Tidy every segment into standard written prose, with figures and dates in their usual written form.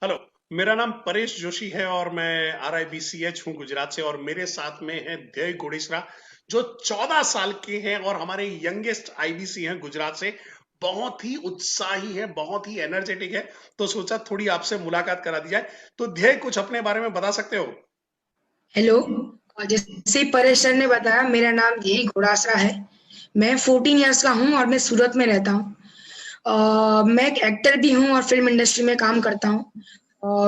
Hello. मेरा नाम परेश जोशी है और मैं RIBCH हूँ गुजरात से। और मेरे साथ में है ध्येय गोड़ेसरा जो 14 साल के हैं और हमारे यंगेस्ट IBC हैं गुजरात से। बहुत ही उत्साही है, बहुत ही एनर्जेटिक है। तो सोचा थोड़ी आपसे मुलाकात करा दी जाए। तो ध्येय, कुछ अपने बारे में बता सकते हो? हेलो। जैसे ही परेश सर ने बताया, मेरा नाम यही घोड़ासरा है। मैं 14 इयर्स का हूँ और मैं सूरत में रहता हूँ। मैं एक एक्टर भी हूँ और फिल्म इंडस्ट्री में काम करता हूँ।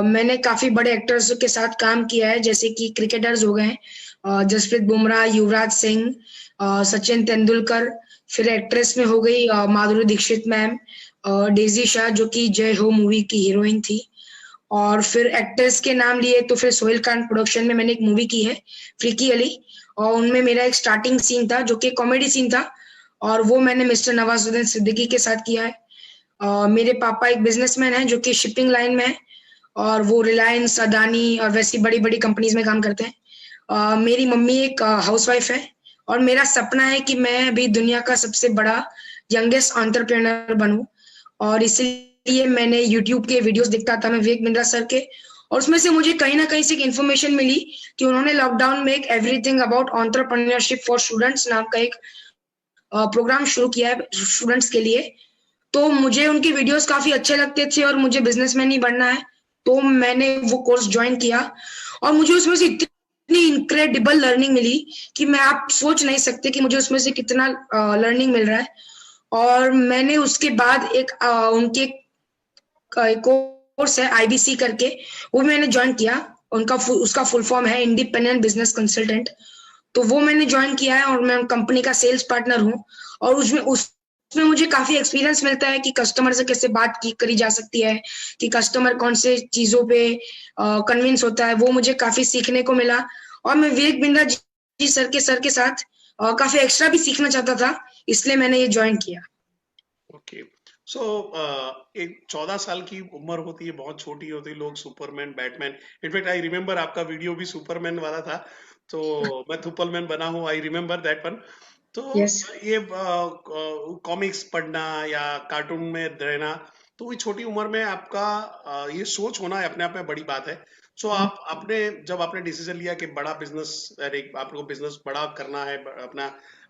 मैंने काफी बड़े एक्टर्स के साथ काम किया है, जैसे कि क्रिकेटर्स हो गए, जसप्रीत बुमराह, युवराज सिंह, सचिन तेंदुलकर। फिर एक्ट्रेस में हो गई माधुरी दीक्षित मैम, डेजी शाह जो कि जय हो मूवी की हीरोइन थी। और फिर एक्टर्स के नाम लिए तो फिर सोहेल खान प्रोडक्शन में मैंने एक मूवी की है, फ्रीकी अली। और उनमें मेरा एक स्टार्टिंग सीन था जो कि कॉमेडी सीन था, और वो मैंने मिस्टर नवाजुद्दीन सिद्दीकी के साथ किया है। मेरे पापा एक बिजनेसमैन है जो कि शिपिंग लाइन में है, और वो रिलायंस, अदानी और वैसी बड़ी बड़ी कंपनीज में काम करते हैं। मेरी मम्मी एक हाउसवाइफ है। और मेरा सपना है कि मैं भी दुनिया का सबसे बड़ा यंगेस्ट एंटरप्रेन्योर बनूं। और इसलिए मैंने यूट्यूब के वीडियोस देखता था मैं, विवेक बिंद्रा सर के। और उसमें से मुझे कहीं ना कहीं से एक इन्फॉर्मेशन मिली कि उन्होंने लॉकडाउन में एक everything about entrepreneurship for students नाम का एक प्रोग्राम शुरू किया है स्टूडेंट्स के लिए। तो मुझे उनके वीडियोस काफी अच्छे लगते थे और मुझे बिजनेसमैन ही बनना है। तो मैंने वो कोर्स ज्वाइन किया और मुझे उसमें से इतनी इनक्रेडिबल लर्निंग मिली कि मैं आप सोच नहीं सकते कि मुझे उसमें से कितना लर्निंग मिल रहा है। और मैंने उसके बाद उनके एक कोर्स है IBC करके, वो मैंने ज्वाइन किया। उसका फुल फॉर्म है इंडिपेंडेंट बिजनेस कंसल्टेंट। तो वो मैंने ज्वाइन किया है और मैं कंपनी का सेल्स पार्टनर हूँ। और उसमें मुझे काफी एक्सपीरियंस मिलता है कि कस्टमर से कैसे बात की करी जा सकती है, कि कस्टमर कौन से चीजों पे कन्विंस होता है, वो मुझे काफी सीखने को मिला। और मैं विवेक बिंद्रा जी सर के साथ काफी एक्स्ट्रा भी सीखना चाहता था, इसलिए मैंने ये ज्वाइन किया। ओके। सो एक 14 साल की उम्र होती है, बहुत छोटी होती है। लोग Superman, Batman, in fact I remember आपका वीडियो भी सुपरमैन वाला था। तो मैं थुपलमैन बना हूँ, आई रिमेम्बर दैट वन। तो यस ये कॉमिक्स पढ़ना या कार्टून में रहना, तो ये छोटी उम्र में आपका ये सोच होना है अपने आप में बड़ी बात है। सो आप अपने, जब आपने डिसीजन लिया कि बड़ा बिजनेस, आप लोग बिजनेस बड़ा करना है, अपना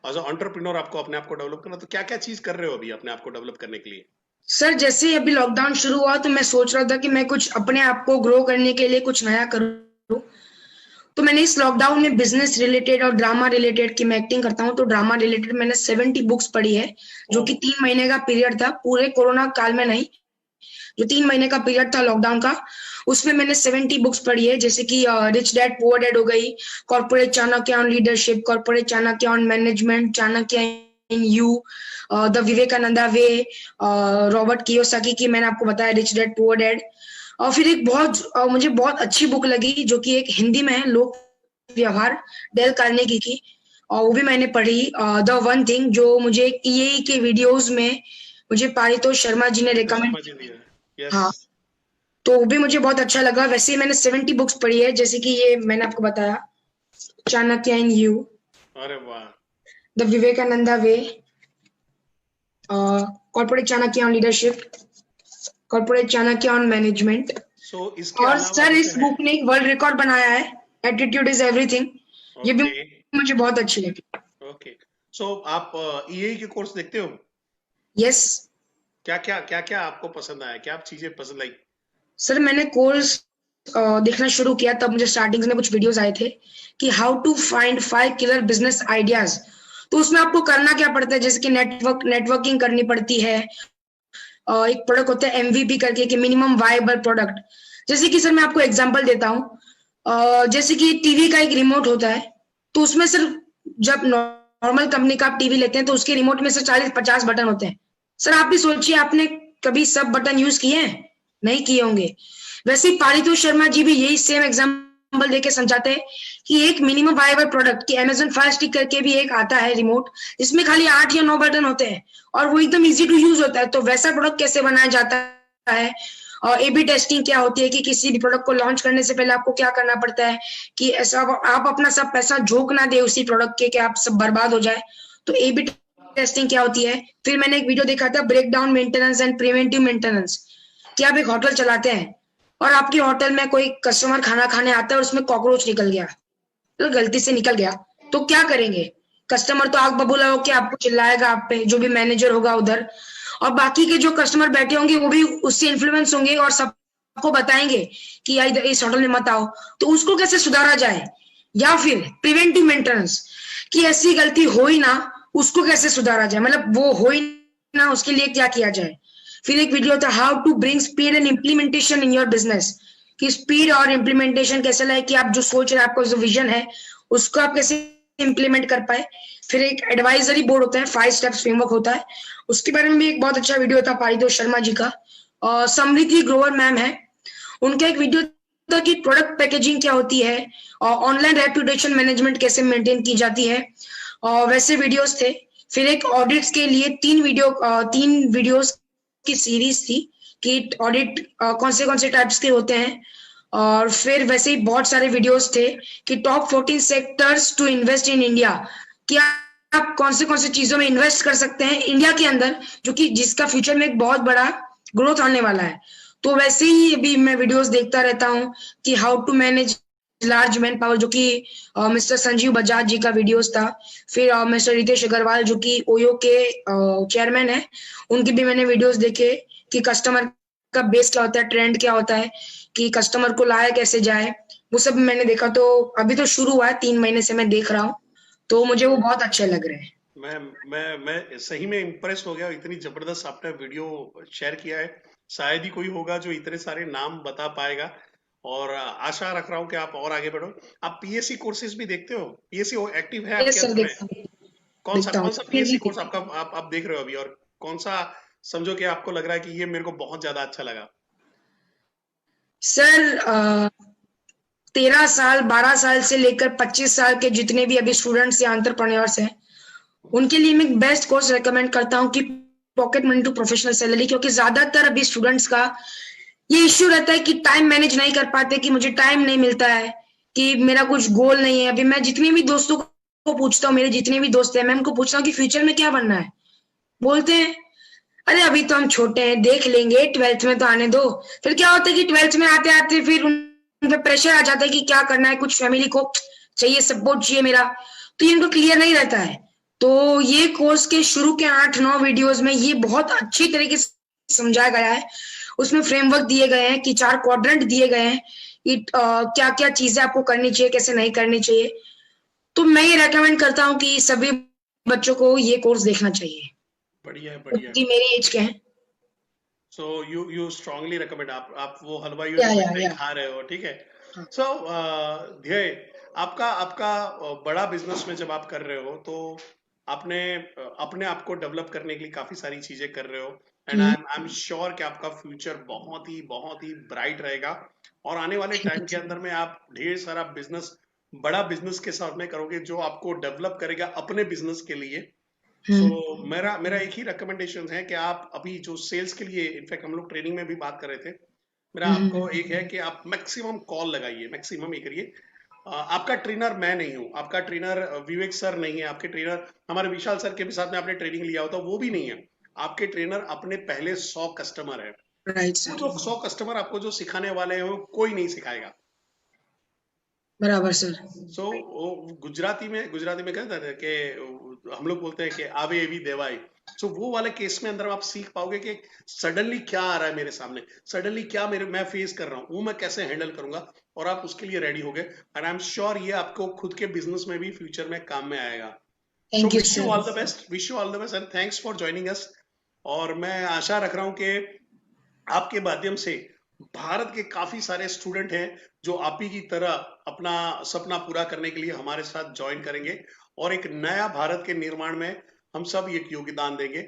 एज एंटरप्रेन्योर आपको अपने आप को डेवलप करना, तो क्या क्या चीज कर रहे हो अभी अपने आप को डेवलप करने के लिए? सर, जैसे ही अभी लॉकडाउन शुरू हुआ तो मैं सोच रहा था कि मैं कुछ अपने आप को ग्रो करने के लिए कुछ नया करूँ। तो मैंने इस लॉकडाउन में बिजनेस रिलेटेड और ड्रामा रिलेटेड, की मैं एक्टिंग करता हूँ, तो ड्रामा रिलेटेड मैंने 70 बुक्स पढ़ी है, जो कि ओह। 3 महीने का पीरियड था, पूरे कोरोना काल में नहीं, जो 3 महीने का पीरियड था लॉकडाउन का, उसमें मैंने 70 बुक्स पढ़ी है। जैसे कि रिच डैड पुअर डैड हो गई, corporate Chanakya on leadership, corporate Chanakya on management, Chanakya in you, the Vivekananda way, Robert Kiyosaki की मैंने आपको बताया रिच डैड पुअर डैड। और फिर एक मुझे बहुत अच्छी बुक लगी जो कि एक हिंदी में है, लोक व्यवहार, डेल कार्नेगी की। और वो भी मैंने पढ़ी, द वन थिंग, जो मुझे EAE के वीडियोस में मुझे पारितोष शर्मा जी ने पारितोष रिकमेंड। शर्मा जी दिया है, यस। हाँ, तो वो भी मुझे बहुत अच्छा लगा। वैसे ही मैंने 70 बुक्स पढ़ी है, जैसे कि ये मैंने आपको बताया, चाणक्य इन यू, अरे वाह। The Vivekananda way, corporate Chanakya on leadership, corporate Chanakya on management. So इसके और अलावा सर, जैसे इस है। बुक ने एक वर्ल्ड रिकॉर्ड बनाया है, एटीट्यूड इज एवरीथिंग। ये भी ओके। मुझे बहुत अच्छी लगी। ओके। सो आप EA के कोर्स देखते हो? यस क्या क्या आपको पसंद आया, क्या चीजें पसंद आई? सर, मैंने कोर्स देखना शुरू किया तब मुझे स्टार्टिंग में कुछ वीडियोस आए थे कि how to find 5 killer business ideas. तो उसमें आपको करना क्या पड़ता है, जैसे कि नेटवर्किंग करनी पड़ती है। एक प्रोडक्ट होता है MVP करके, कि मिनिमम वायबल प्रोडक्ट। जैसे कि सर मैं आपको एग्जांपल देता हूँ, जैसे कि टीवी का एक रिमोट होता है, तो उसमें सर, जब नॉर्मल कंपनी का आप टीवी लेते हैं तो उसके रिमोट में से 40-50 बटन होते हैं। सर आप भी सोचिए, आपने कभी सब बटन यूज किए हैं? नहीं किए होंगे। वैसे ही पारितोष शर्मा जी भी यही सेम एग्जांपल देके समझाते हैं कि एक मिनिमम वायबल प्रोडक्ट, की Amazon फायर स्टिक करके भी एक आता है रिमोट, जिसमें खाली 8 या 9 बटन होते हैं और वो एकदम इजी टू यूज होता है। तो वैसा प्रोडक्ट कैसे बनाया जाता है, और A/B टेस्टिंग क्या होती है, कि किसी भी प्रोडक्ट को लॉन्च करने से पहले आपको क्या करना पड़ता है, कि ऐसा आप अपना सब पैसा झोंक ना दे उसी प्रोडक्ट के, कि आप सब बर्बाद हो जाए। तो A/B टेस्टिंग क्या होती है। फिर मैंने एक वीडियो देखा था, break down maintenance and preventive maintenance, कि आप एक होटल चलाते हैं और आपके होटल में कोई कस्टमर खाना खाने आता है और उसमें कॉकरोच निकल गया, तो गलती से निकल गया, तो क्या करेंगे? कस्टमर तो आग बबूला होके आपको चिल्लाएगा आप पे, जो भी मैनेजर होगा उधर, और बाकी के जो कस्टमर बैठे होंगे वो भी उससे इन्फ्लुएंस होंगे और सबको बताएंगे कि यार इधर इस होटल में मत आओ। तो उसको कैसे सुधारा जाए? या फिर प्रिवेंटिव मेंटेनेंस, कि ऐसी गलती हो ही ना, उसको कैसे सुधारा जाए, मतलब वो हो ही ना, उसके लिए क्या किया जाए? फिर एक वीडियो था how to bring speed and implementation in your business, कि स्पीड और इम्प्लीमेंटेशन कैसे लाए, कि आप जो सोच रहे हैं, आपका जो विजन है, उसको आप कैसे इम्प्लीमेंट कर पाए। फिर एक एडवाइजरी बोर्ड होता है, 5 स्टेप्स फ्रेमवर्क होता है, उसके बारे में भी एक बहुत अच्छा वीडियो था पारितोष शर्मा जी का। समृद्धि ग्रोवर मैम है, उनका एक वीडियो था कि प्रोडक्ट पैकेजिंग क्या होती है और ऑनलाइन रेपुटेशन मैनेजमेंट कैसे मेंटेन की जाती है, और वैसे वीडियोस थे। फिर एक ऑडिट्स के लिए 3 वीडियोस की सीरीज थी कि ऑडिट कौन से टाइप्स के होते हैं। और फिर वैसे ही बहुत सारे वीडियोस थे कि top 14 sectors to invest in India, कि आप कौन से चीजों में इन्वेस्ट कर सकते हैं इंडिया के अंदर, जो कि जिसका फ्यूचर में एक बहुत बड़ा ग्रोथ आने वाला है। तो वैसे ही अभी मैं वीडियोस देखता रहता हूँ कि how to manage large manpower, जो कि मिस्टर संजीव बजाज जी का वीडियोस था। फिर मिस्टर रितेश अग्रवाल जो कि ओयो के चेयरमैन है, उनके भी मैंने वीडियोस देखे कि कस्टमर का बेस क्या होता है, ट्रेंड क्या होता है, कि कस्टमर को लाया कैसे जाए, वो सब मैंने देखा। तो अभी तो शुरू हुआ है, 3 महीने से मैं देख रहा हूँ, तो मुझे वो बहुत अच्छे लग रहे हैं। मैं सही में इम्प्रेस हो गया, इतनी जबरदस्त आपने वीडियो शेयर किया है। शायद ही कोई होगा जो इतने सारे नाम बता पाएगा, और आशा रख रहा हूँ कि आप और आगे बढ़ो। आप पीएससी कोर्सेज भी देखते हो? पीएससी एक्टिव है आपके यस सर, अंदर में? देखता हूँ, कौन सा पीएससी कोर्स देखता आपका आप देख रहे हो अभी, और कौन सा समझो कि आपको लग रहा है कि ये मेरे को बहुत ज्यादा अच्छा लगा? सर 13 साल 12 साल से लेकर 25 साल के जितने भी अभी स्टूडेंट्स या एंटरप्रेन्योर्स हैं, उनके लिए मैं बेस्ट कोर्स रेकमेंड करता हूँ कि pocket money to professional salary, क्योंकि ज्यादातर अभी स्टूडेंट्स का ये इश्यू रहता है कि टाइम मैनेज नहीं कर पाते, कि मुझे टाइम नहीं मिलता है, कि मेरा कुछ गोल नहीं है। अभी मैं जितने भी दोस्तों को पूछता हूँ, मेरे जितने भी दोस्त हैं, मैं उनको पूछता हूँ कि फ्यूचर में क्या बनना है, बोलते हैं अरे अभी तो हम छोटे हैं, देख लेंगे, 12th में तो आने दो। फिर क्या होता है कि 12th में आते आते फिर उन पे प्रेशर आ जाता है कि क्या करना है, कुछ फैमिली को चाहिए, सपोर्ट चाहिए मेरा, तो ये इनको क्लियर नहीं रहता है। तो ये कोर्स के शुरू के 8-9 वीडियोस में ये बहुत अच्छी तरीके से समझाया गया है। उसमें फ्रेमवर्क दिए गए हैं कि 4 क्वाड्रेंट दिए गए हैं कि क्या क्या चीजें आपको करनी चाहिए, कैसे नहीं करनी चाहिए। तो मैं ये रेकमेंड करता हूँ कि सभी बच्चों को ये कोर्स देखना चाहिए, बढ़िया है, बढ़िया है। क्योंकि मेरी एज के हैं। सो यू स्ट्रांगली रिकमेंड, आप वो हलवाइयों से मिठाई या खा रहे हो, ठीक है? हाँ। सो ध्येय, आपका आपका बड़ा बिजनेस में जब आप कर रहे हो, तो आपने अपने आप को डेवलप करने के लिए काफी सारी चीजें कर रहे हो, and hmm, I am sure कि आपका फ्यूचर बहुत ही ब्राइट रहेगा। और आने वाले थैंक टाइम यू के सर। अंदर में आप ढेर सारा बिजनेस, बड़ा बिजनेस के साथ में करोगे, जो आपको डेवलप करेगा अपने बिजनेस के लिए। सो हम्म, मेरा मेरा एक ही रिकमेंडेशन है कि आप अभी जो सेल्स के लिए, इनफैक्ट हम लोग ट्रेनिंग में भी बात कर रहे थे, मेरा आपको हम्म, एक है कि आप मैक्सिमम कॉल लगाइए, मैक्सिमम ये करिए। आपका ट्रेनर मैं नहीं हूँ, आपका ट्रेनर विवेक सर नहीं है, आपके ट्रेनर हमारे विशाल सर के भी साथ में आपने ट्रेनिंग लिया होता वो भी नहीं है। आपके ट्रेनर अपने पहले 100 कस्टमर है। राइट वो सर, जो 100 कस्टमर आपको जो सिखाने वाले हैं वो कोई नहीं सिखाएगा। बराबर सर। सो गुजराती में कहते हैं कि हम लोग बोलते हैं कि आवे एवी देवाई। सो वो वाले केस में अंदर आप सीख पाओगे कि सडनली क्या आ रहा है मेरे सामने, सडनली क्या मेरे मैं फेस कर रहा हूँ, वो मैं कैसे हैंडल करूंगा, और आप उसके लिए रेडी हो गए। एंड आई एम श्योर ये आपको खुद के बिजनेस में भी फ्यूचर में काम में आएगा। So thank you wish you sir. All the best, wish you all the best, and thanks for joining us. और मैं आशा रख रहा हूँ कि आपके माध्यम से भारत के काफी सारे स्टूडेंट हैं जो आप ही की तरह अपना सपना पूरा करने के लिए हमारे साथ ज्वाइन करेंगे, और एक नया भारत के निर्माण में हम सब एक योगदान देंगे,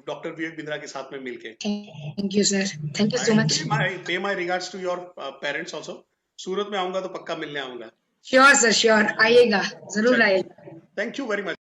डॉक्टर विवेक बिंद्रा के साथ में मिलके। Thank you sir, thank you so I much. Pay my regards to your parents also. Surat में आऊंगा तो पक्का मिलने आऊंगा। श्योर सर, श्योर, आइएगा, जरूर चलिए, आइएगा। Thank you very much.